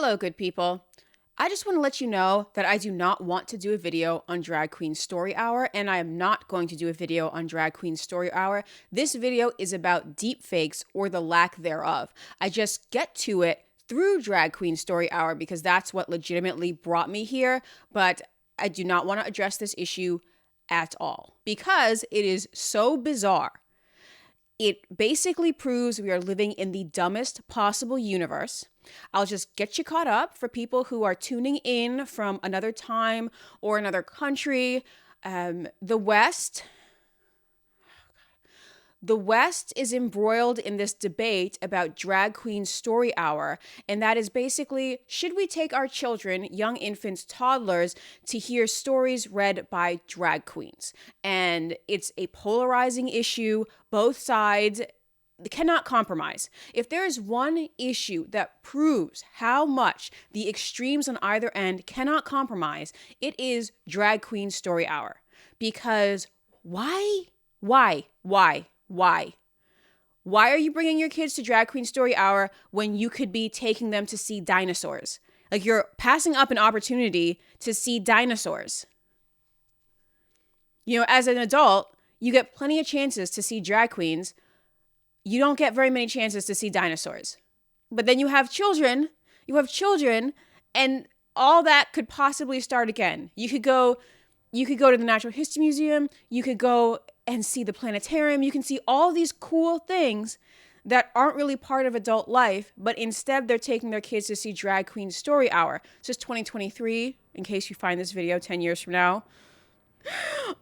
Hello, good people. I just want to let you know that I do not want to do a video on Drag Queen Story Hour, and I am not going to do a video on Drag Queen Story Hour. This video is about deepfakes or the lack thereof. I just get to it through Drag Queen Story Hour because that's what legitimately brought me here, but I do not want to address this issue at all because it is so bizarre. It basically proves we are living in the dumbest possible universe. I'll just get you caught up for people who are tuning in from another time or another country. The West is embroiled in this debate about Drag Queen Story Hour, and that is basically, should we take our children, young infants, toddlers, to hear stories read by drag queens? And it's a polarizing issue. Both sides cannot compromise. If there is one issue that proves how much the extremes on either end cannot compromise, it is Drag Queen Story Hour. Because why? Why are you bringing your kids to Drag Queen Story Hour when you could be taking them to see dinosaurs? Like, you're passing up an opportunity to see dinosaurs. You know, as an adult, you get plenty of chances to see drag queens. You don't get very many chances to see dinosaurs. But then you have children, and all that could possibly start again. You could go to the Natural History Museum, you could go and see the planetarium, you can see all these cool things that aren't really part of adult life, but instead they're taking their kids to see Drag Queen Story Hour. It's just 2023, in case you find this video 10 years from now.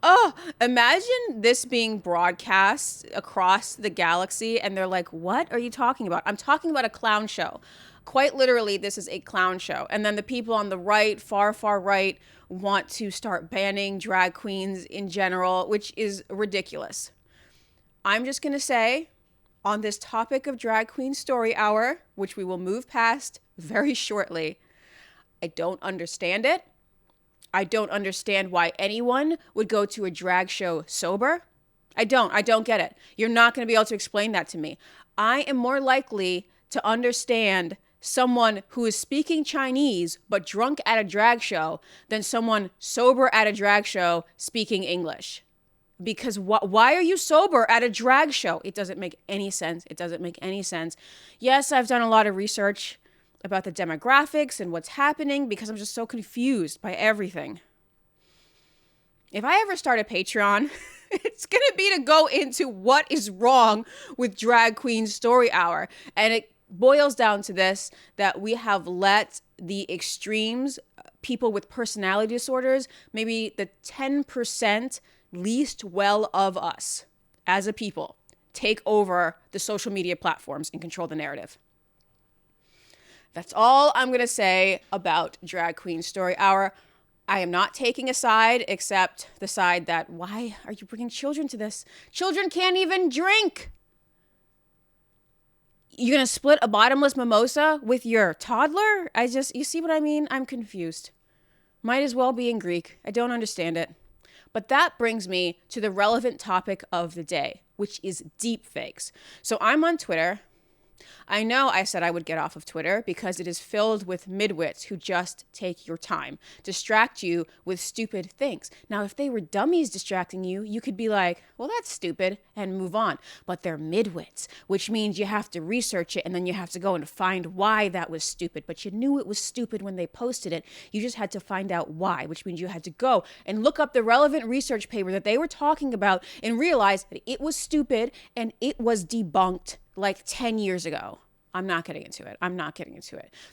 Oh, imagine this being broadcast across the galaxy and they're like, what are you talking about? I'm talking about a clown show. Quite literally, this is a clown show. And then the people on the right, far right, want to start banning drag queens in general, which is ridiculous. I'm just going to say, on this topic of Drag Queen Story Hour, which we will move past very shortly, I don't understand it. I don't understand why anyone would go to a drag show sober. I don't get it. You're not going to be able to explain that to me. I am more likely to understand someone who is speaking Chinese but drunk at a drag show than someone sober at a drag show speaking English. Because why are you sober at a drag show? It doesn't make any sense. Yes, I've done a lot of research about the demographics and what's happening because I'm just so confused by everything. If I ever start a Patreon, it's going to be to go into what is wrong with Drag Queen Story Hour. And it boils down to this, that we have let the extremes, people with personality disorders, maybe the 10% least well of us as a people, take over the social media platforms and control the narrative. That's all I'm going to say about Drag Queen Story Hour. I am not taking a side except the side that, why are you bringing children to this? Children can't even drink. You're going to split a bottomless mimosa with your toddler? You see what I mean? I'm confused. Might as well be in Greek. I don't understand it. But that brings me to the relevant topic of the day, which is deepfakes. So I'm on Twitter. I know I said I would get off of Twitter because it is filled with midwits who just take your time, distract you with stupid things. Now, if they were dummies distracting you, you could be like, well, that's stupid, and move on. But they're midwits, which means you have to research it and then you have to go and find why that was stupid. But you knew it was stupid when they posted it. You just had to find out why, which means you had to go and look up the relevant research paper that they were talking about and realize that it was stupid and it was debunked like 10 years ago. I'm not getting into it.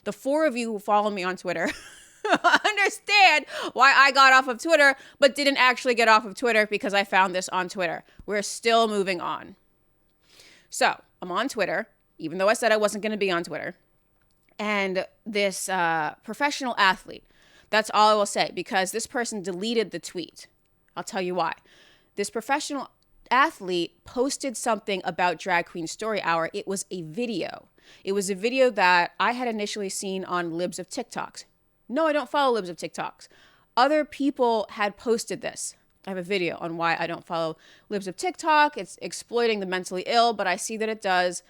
The four of you who follow me on Twitter understand why I got off of Twitter, but didn't actually get off of Twitter because I found this on Twitter. We're still moving on. So I'm on Twitter, even though I said I wasn't going to be on Twitter. And this professional athlete, that's all I will say, because this person deleted the tweet. I'll tell you why. This professional athlete posted something about Drag Queen Story Hour. It was a video. It was a video that I had initially seen on Libs of TikToks. No, I don't follow Libs of TikToks. Other people had posted this. I have a video on why I don't follow Libs of TikTok. It's exploiting the mentally ill, but I see that it does.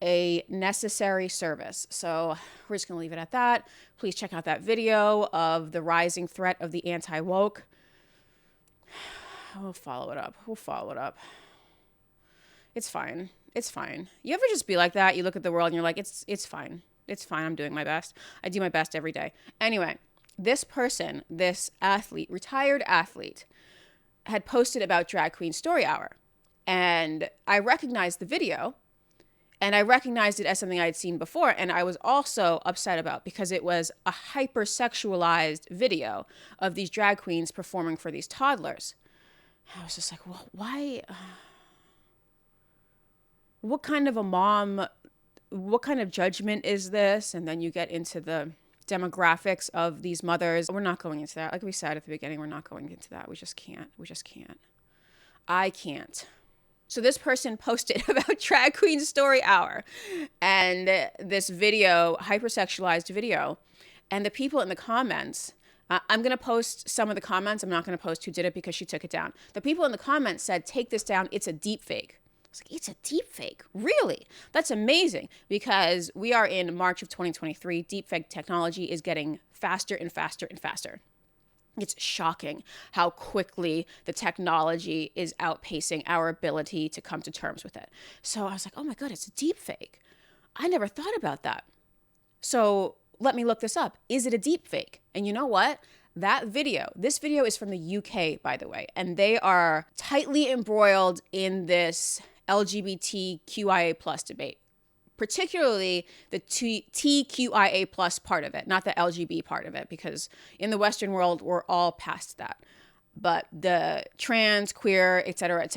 a necessary service. So we're just going to leave it at that. Please check out that video of the rising threat of the anti-woke. We'll follow it up. It's fine. It's fine. You ever just be like that? You look at the world and you're like, it's fine. It's fine. I'm doing my best. I do my best every day. Anyway, this person, this athlete, retired athlete, had posted about Drag Queen Story Hour. And I recognized the video, and I recognized it as something I had seen before. And I was also upset about because it was a hypersexualized video of these drag queens performing for these toddlers. I was just like, well, why? What kind of a mom, what kind of judgment is this? And then you get into the demographics of these mothers. We're not going into that. Like we said at the beginning, we're not going into that. We just can't. I can't. So this person posted about Drag Queen Story Hour and this video, hypersexualized video, and the people in the comments, I'm going to post some of the comments. I'm not going to post who did it because she took it down. The people in the comments said, take this down. It's a deep fake. I was like, it's a deep fake? Really? That's amazing, because we are in March of 2023. Deepfake technology is getting faster and faster and faster. It's shocking how quickly the technology is outpacing our ability to come to terms with it. So I was like, oh my God, it's a deep fake. I never thought about that. So let me look this up. Is it a deep fake? And you know what? This video is from the UK, by the way, and they are tightly embroiled in this LGBTQIA plus debate, particularly the TQIA plus part of it, not the LGB part of it, because in the Western world, we're all past that. But the trans, queer, et cetera,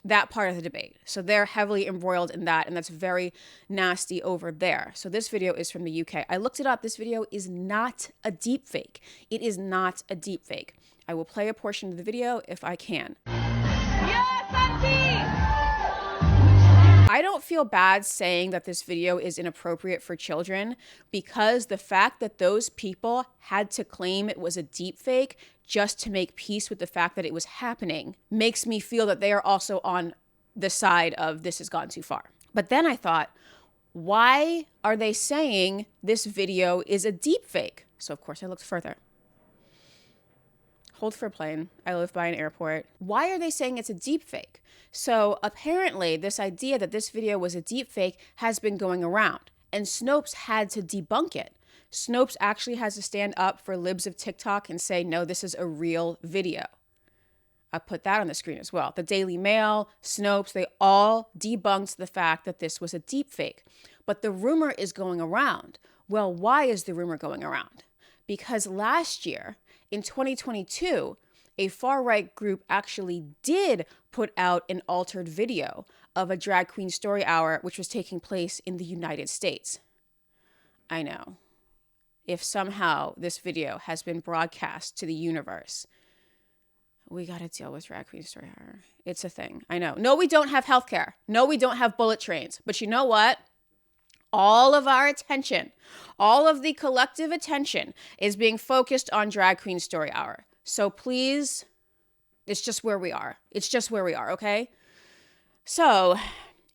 that part of the debate. So they're heavily embroiled in that, and that's very nasty over there. So this video is from the UK. I looked it up. This video is not a deep fake. It is not a deep fake. I will play a portion of the video if I can. I don't feel bad saying that this video is inappropriate for children, because the fact that those people had to claim it was a deep fake just to make peace with the fact that it was happening makes me feel that they are also on the side of this has gone too far. But then I thought, why are they saying this video is a deep fake? So of course I looked further. Hold for a plane. I live by an airport. Why are they saying it's a deep fake? So apparently this idea that this video was a deep fake has been going around, and Snopes had to debunk it. Snopes actually has to stand up for libs of TikTok and say, no, this is a real video. I put that on the screen as well. The Daily Mail, Snopes, they all debunked the fact that this was a deep fake. But the rumor is going around. Well, why is the rumor going around? Because last year, in 2022, a far-right group actually did put out an altered video of a Drag Queen Story Hour, which was taking place in the United States. I know. If somehow this video has been broadcast to the universe, we got to deal with Drag Queen Story Hour. It's a thing. I know. No, we don't have healthcare. No, we don't have bullet trains. But you know what? All of our attention, all of the collective attention is being focused on Drag Queen Story Hour. So please, it's just where we are. It's just where we are, okay? So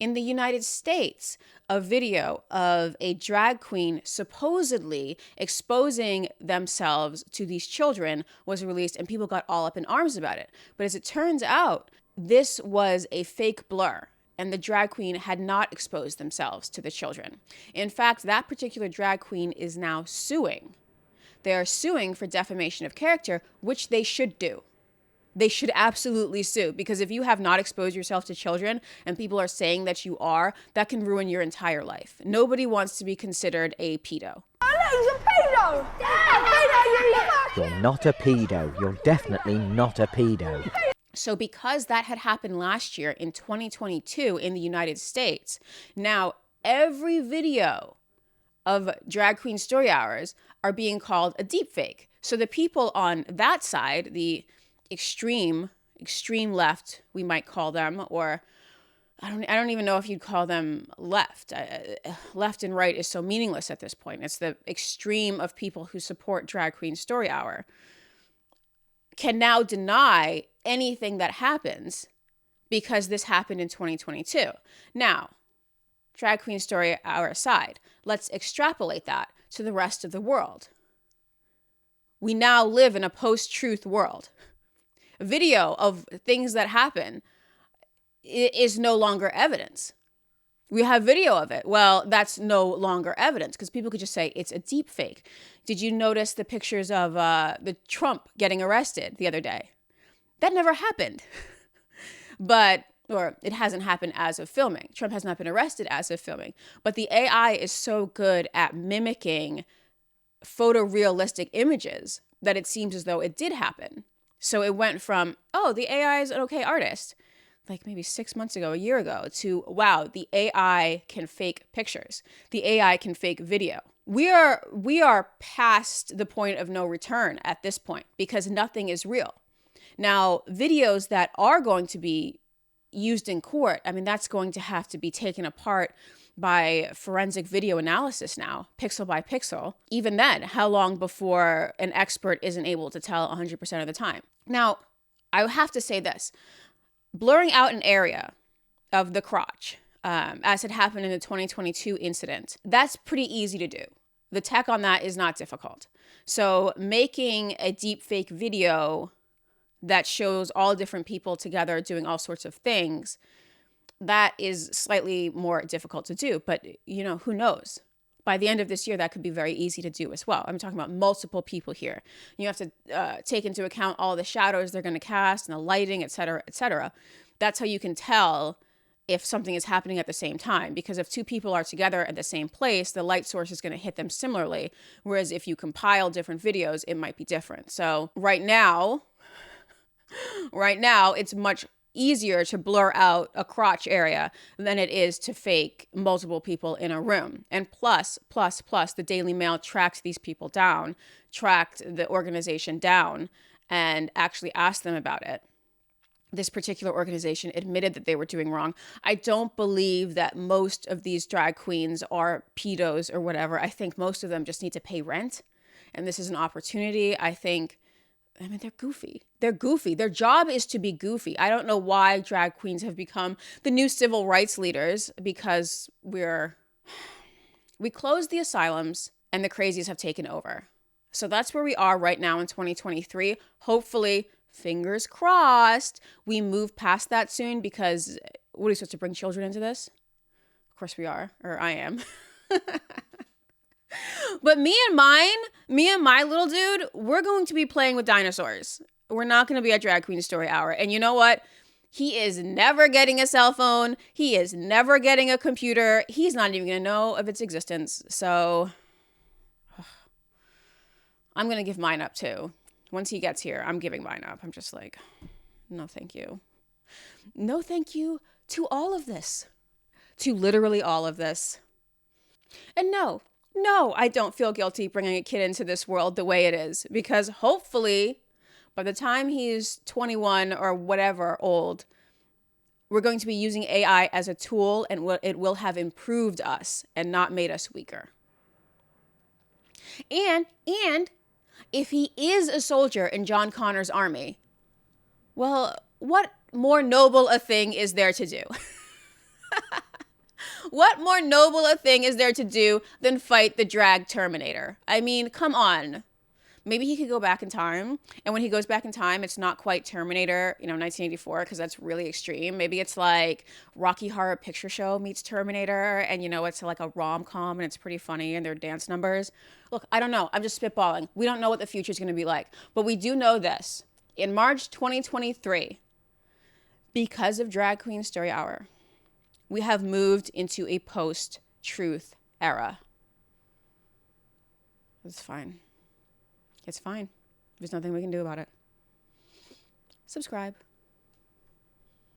in the United States, a video of a drag queen supposedly exposing themselves to these children was released, and people got all up in arms about it. But as it turns out, this was a fake blur, and the drag queen had not exposed themselves to the children. In fact, that particular drag queen is now suing. They are suing for defamation of character, which they should do. They should absolutely sue, because if you have not exposed yourself to children and people are saying that you are, that can ruin your entire life. Nobody wants to be considered a pedo. Oh, he's a pedo! You're not a pedo. You're definitely not a pedo. So because that had happened last year in 2022 in the United States, now every video of Drag Queen Story Hours are being called a deepfake. So the people on that side, the extreme left, we might call them, or I don't even know if you'd call them left. Left and right is so meaningless at this point. It's the extreme of people who support Drag Queen Story Hour can now deny anything that happens because this happened in 2022. Now, Drag Queen Story Hour aside, let's extrapolate that to the rest of the world. We now live in a post-truth world. Video of things that happen is no longer evidence. We have video of it. Well, that's no longer evidence because people could just say it's a deep fake. Did you notice the pictures of the Trump getting arrested the other day? That never happened. Or it hasn't happened as of filming. Trump has not been arrested as of filming. But the AI is so good at mimicking photorealistic images that it seems as though it did happen. So it went from, oh, the AI is an okay artist, like maybe 6 months ago, a year ago, to, wow, the AI can fake pictures. The AI can fake video. We are past the point of no return at this point because nothing is real. Now, videos that are going to be used in court, I mean, that's going to have to be taken apart by forensic video analysis now, pixel by pixel. Even then, how long before an expert isn't able to tell 100% of the time? Now, I have to say this. Blurring out an area of the crotch, as had happened in the 2022 incident, that's pretty easy to do. The tech on that is not difficult. So making a deep fake video that shows all different people together doing all sorts of things, that is slightly more difficult to do. But, who knows? By the end of this year, that could be very easy to do as well. I'm talking about multiple people here. You have to take into account all the shadows they're going to cast and the lighting, et cetera, et cetera. That's how you can tell if something is happening at the same time. Because if two people are together at the same place, the light source is going to hit them similarly. Whereas if you compile different videos, it might be different. So right now, it's much easier to blur out a crotch area than it is to fake multiple people in a room. And plus, the Daily Mail tracked these people down, tracked the organization down, and actually asked them about it. This particular organization admitted that they were doing wrong. I don't believe that most of these drag queens are pedos or whatever. I think most of them just need to pay rent. And this is an opportunity. They're goofy. They're goofy. Their job is to be goofy. I don't know why drag queens have become the new civil rights leaders, because we closed the asylums and the crazies have taken over. So that's where we are right now in 2023. Hopefully, fingers crossed, we move past that soon, because what are we supposed to bring children into this? Of course we are, or I am. But me and my little dude, we're going to be playing with dinosaurs. We're not going to be at Drag Queen Story Hour. And you know what? He is never getting a cell phone. He is never getting a computer. He's not even going to know of its existence. So I'm going to give mine up too. Once he gets here, I'm giving mine up. I'm just like, no, thank you. No, thank you to all of this. To literally all of this. And no, I don't feel guilty bringing a kid into this world the way it is, because hopefully by the time he's 21 or whatever old, we're going to be using AI as a tool, and it will have improved us and not made us weaker. And if he is a soldier in John Connor's army, well, what more noble a thing is there to do? What more noble a thing is there to do than fight the drag Terminator? I mean, come on. Maybe he could go back in time. And when he goes back in time, it's not quite Terminator, 1984, because that's really extreme. Maybe it's like Rocky Horror Picture Show meets Terminator. And, it's like a rom-com and it's pretty funny and there are dance numbers. Look, I don't know. I'm just spitballing. We don't know what the future is going to be like. But we do know this. In March 2023, because of Drag Queen Story Hour, we have moved into a post-truth era. It's fine. It's fine. There's nothing we can do about it. Subscribe.